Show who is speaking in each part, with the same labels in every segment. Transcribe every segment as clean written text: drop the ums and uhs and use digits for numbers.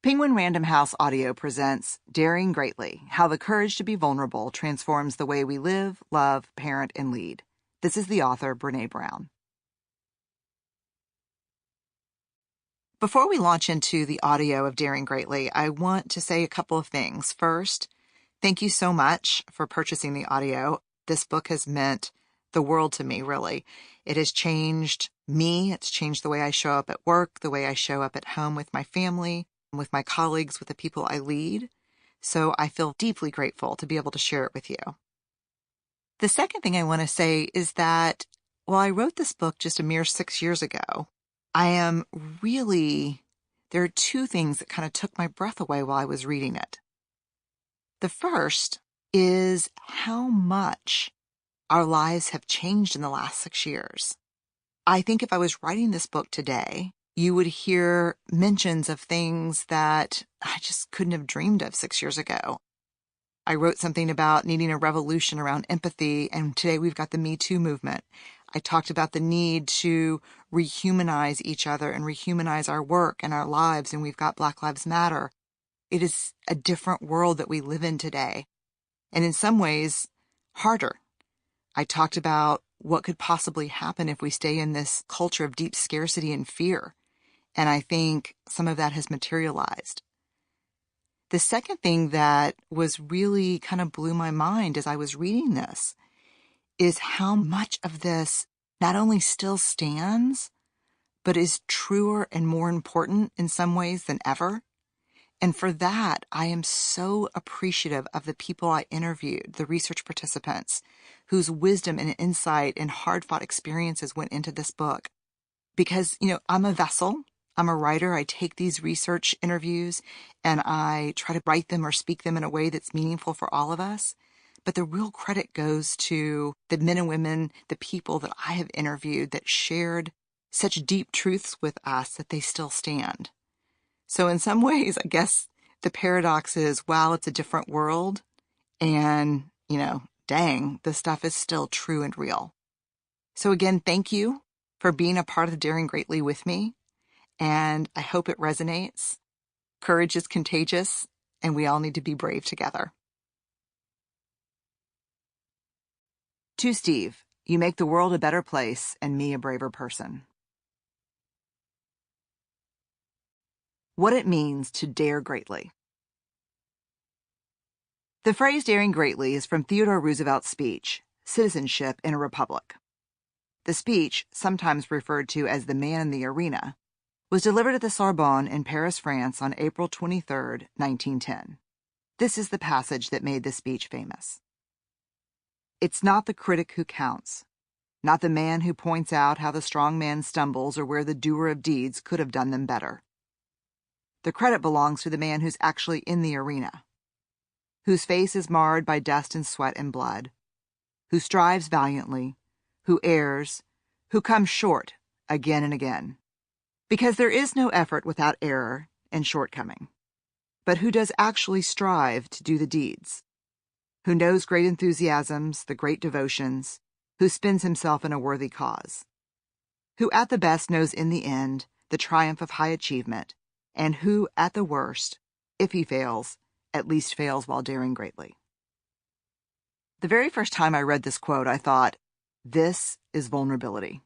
Speaker 1: Penguin Random House Audio presents Daring Greatly, How the Courage to be Vulnerable Transforms the Way We Live, Love, Parent, and Lead. This is the author, Brené Brown. Before we launch into the audio of Daring Greatly, I want to say a couple of things. First, thank you so much for purchasing the audio. This book has meant the world to me, really. It has changed me. It's changed the way I show up at work, the way I show up at home with my family, with my colleagues, with the people I lead. So I feel deeply grateful to be able to share it with you. The second thing I want to say is that while I wrote this book just a mere 6 years ago, there are two things that kind of took my breath away while I was reading it. The first is how much our lives have changed in the last 6 years. I think if I was writing this book today, you would hear mentions of things that I just couldn't have dreamed of 6 years ago. I wrote something about needing a revolution around empathy, and today we've got the Me Too movement. I talked about the need to rehumanize each other and rehumanize our work and our lives, and we've got Black Lives Matter. It is a different world that we live in today, and in some ways, harder. I talked about what could possibly happen if we stay in this culture of deep scarcity and fear. And I think some of that has materialized. The second thing that was really kind of blew my mind as I was reading this is how much of this not only still stands, but is truer and more important in some ways than ever. And for that, I am so appreciative of the people I interviewed, the research participants, whose wisdom and insight and hard-fought experiences went into this book. Because, I'm a vessel. I'm a writer. I take these research interviews and I try to write them or speak them in a way that's meaningful for all of us. But the real credit goes to the men and women, the people that I have interviewed that shared such deep truths with us that they still stand. So in some ways, I guess the paradox is, wow, it's a different world. And, dang, this stuff is still true and real. So again, thank you for being a part of Daring Greatly with me. And I hope it resonates. Courage is contagious, and we all need to be brave together. To Steve, you make the world a better place and me a braver person. What it means to dare greatly. The phrase daring greatly is from Theodore Roosevelt's speech, Citizenship in a Republic. The speech, sometimes referred to as the Man in the Arena, was delivered at the Sorbonne in Paris, France on April 23, 1910. This is the passage that made the speech famous. It's not the critic who counts, not the man who points out how the strong man stumbles or where the doer of deeds could have done them better. The credit belongs to the man who's actually in the arena, whose face is marred by dust and sweat and blood, who strives valiantly, who errs, who comes short again and again. Because there is no effort without error and shortcoming, but who does actually strive to do the deeds, who knows great enthusiasms, the great devotions, who spends himself in a worthy cause, who at the best knows in the end the triumph of high achievement, and who at the worst, if he fails, at least fails while daring greatly. The very first time I read this quote, I thought, this is vulnerability.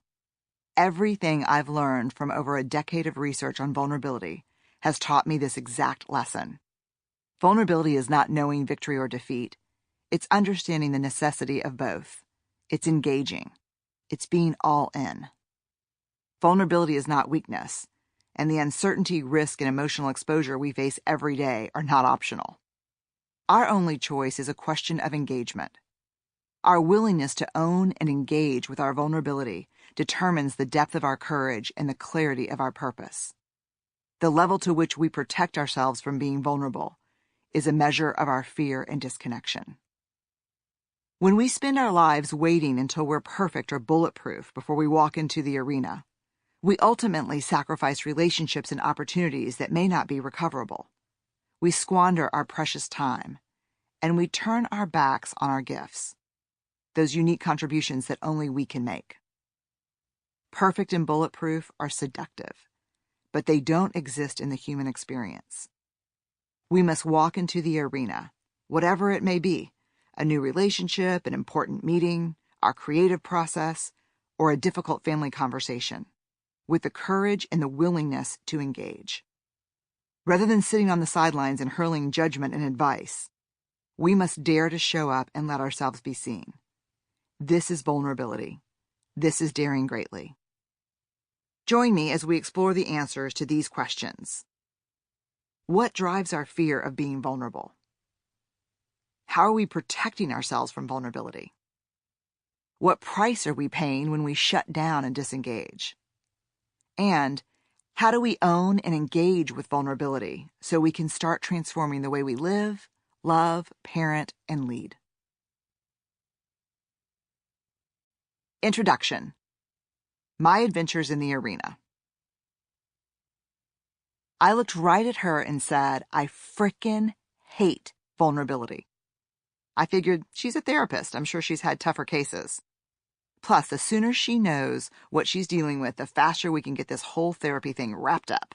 Speaker 1: Everything I've learned from over a decade of research on vulnerability has taught me this exact lesson. Vulnerability is not knowing victory or defeat. It's understanding the necessity of both. It's engaging. It's being all in. Vulnerability is not weakness, and the uncertainty, risk, and emotional exposure we face every day are not optional. Our only choice is a question of engagement. Our willingness to own and engage with our vulnerability determines the depth of our courage and the clarity of our purpose. The level to which we protect ourselves from being vulnerable is a measure of our fear and disconnection. When we spend our lives waiting until we're perfect or bulletproof before we walk into the arena, we ultimately sacrifice relationships and opportunities that may not be recoverable. We squander our precious time, and we turn our backs on our gifts, those unique contributions that only we can make. Perfect and bulletproof are seductive, but they don't exist in the human experience. We must walk into the arena, whatever it may be, a new relationship, an important meeting, our creative process, or a difficult family conversation, with the courage and the willingness to engage. Rather than sitting on the sidelines and hurling judgment and advice, we must dare to show up and let ourselves be seen. This is vulnerability. This is daring greatly. Join me as we explore the answers to these questions. What drives our fear of being vulnerable? How are we protecting ourselves from vulnerability? What price are we paying when we shut down and disengage? And how do we own and engage with vulnerability so we can start transforming the way we live, love, parent, and lead? Introduction. My adventures in the arena. I looked right at her and said, I frickin' hate vulnerability. I figured she's a therapist. I'm sure she's had tougher cases. Plus, the sooner she knows what she's dealing with, the faster we can get this whole therapy thing wrapped up.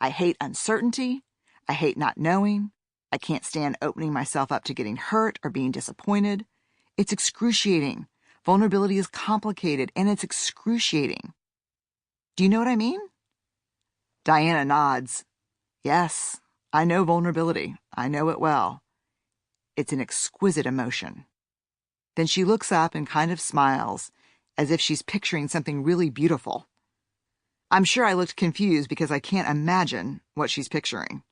Speaker 1: I hate uncertainty. I hate not knowing. I can't stand opening myself up to getting hurt or being disappointed. It's excruciating. Vulnerability is complicated, and it's excruciating. Do you know what I mean? Diana nods. Yes, I know vulnerability. I know it well. It's an exquisite emotion. Then she looks up and kind of smiles, as if she's picturing something really beautiful. I'm sure I looked confused because I can't imagine what she's picturing.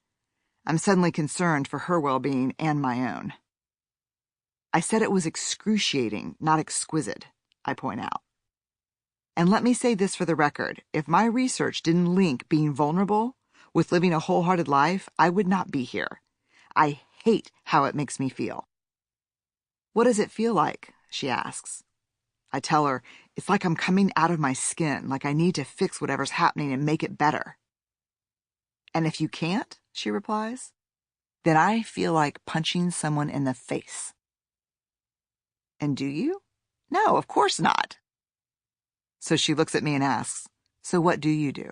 Speaker 1: I'm suddenly concerned for her well-being and my own. I said it was excruciating, not exquisite, I point out. And let me say this for the record. If my research didn't link being vulnerable with living a wholehearted life, I would not be here. I hate how it makes me feel. What does it feel like? She asks. I tell her, it's like I'm coming out of my skin, like I need to fix whatever's happening and make it better. And if you can't, she replies, then I feel like punching someone in the face. And do you? No, of course not. So she looks at me and asks, so what do you do?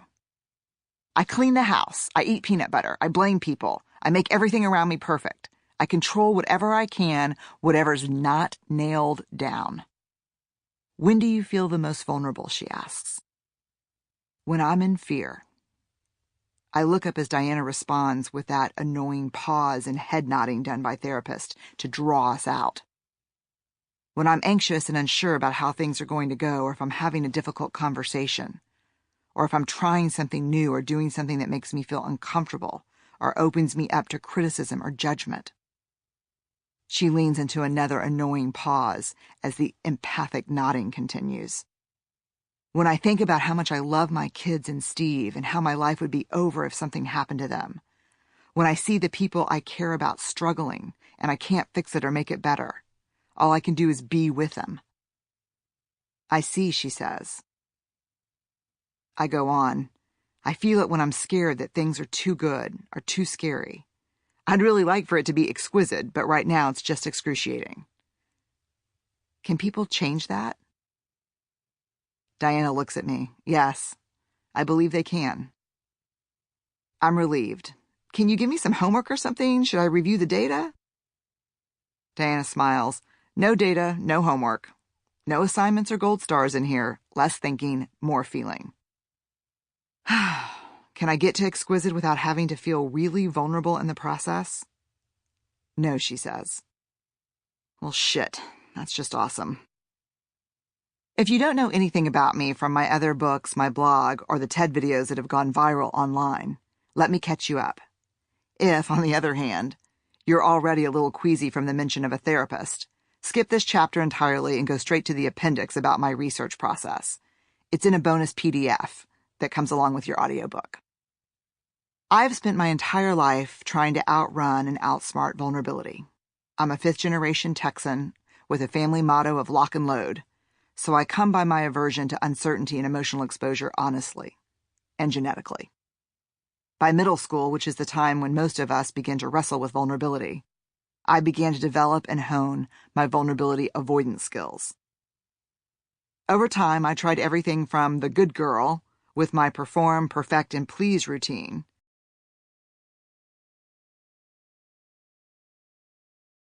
Speaker 1: I clean the house. I eat peanut butter. I blame people. I make everything around me perfect. I control whatever I can, whatever's not nailed down. When do you feel the most vulnerable? She asks. When I'm in fear. I look up as Diana responds with that annoying pause and head nodding done by therapists to draw us out. When I'm anxious and unsure about how things are going to go, or if I'm having a difficult conversation, or if I'm trying something new or doing something that makes me feel uncomfortable or opens me up to criticism or judgment. She leans into another annoying pause as the empathic nodding continues. When I think about how much I love my kids and Steve and how my life would be over if something happened to them. When I see the people I care about struggling and I can't fix it or make it better. All I can do is be with them. I see, she says. I go on. I feel it when I'm scared that things are too good or too scary. I'd really like for it to be exquisite, but right now it's just excruciating. Can people change that? Diana looks at me. Yes, I believe they can. I'm relieved. Can you give me some homework or something? Should I review the data? Diana smiles. No data, no homework. No assignments or gold stars in here. Less thinking, more feeling. Can I get to exquisite without having to feel really vulnerable in the process? No, she says. Well, shit. That's just awesome. If you don't know anything about me from my other books, my blog, or the TED videos that have gone viral online, let me catch you up. If, on the other hand, you're already a little queasy from the mention of a therapist, skip this chapter entirely and go straight to the appendix about my research process. It's in a bonus PDF that comes along with your audiobook. I've spent my entire life trying to outrun and outsmart vulnerability. I'm a fifth-generation Texan with a family motto of lock and load, so I come by my aversion to uncertainty and emotional exposure honestly and genetically. By middle school, which is the time when most of us begin to wrestle with vulnerability, I began to develop and hone my vulnerability avoidance skills. Over time, I tried everything from the good girl with my perform, perfect, and please routine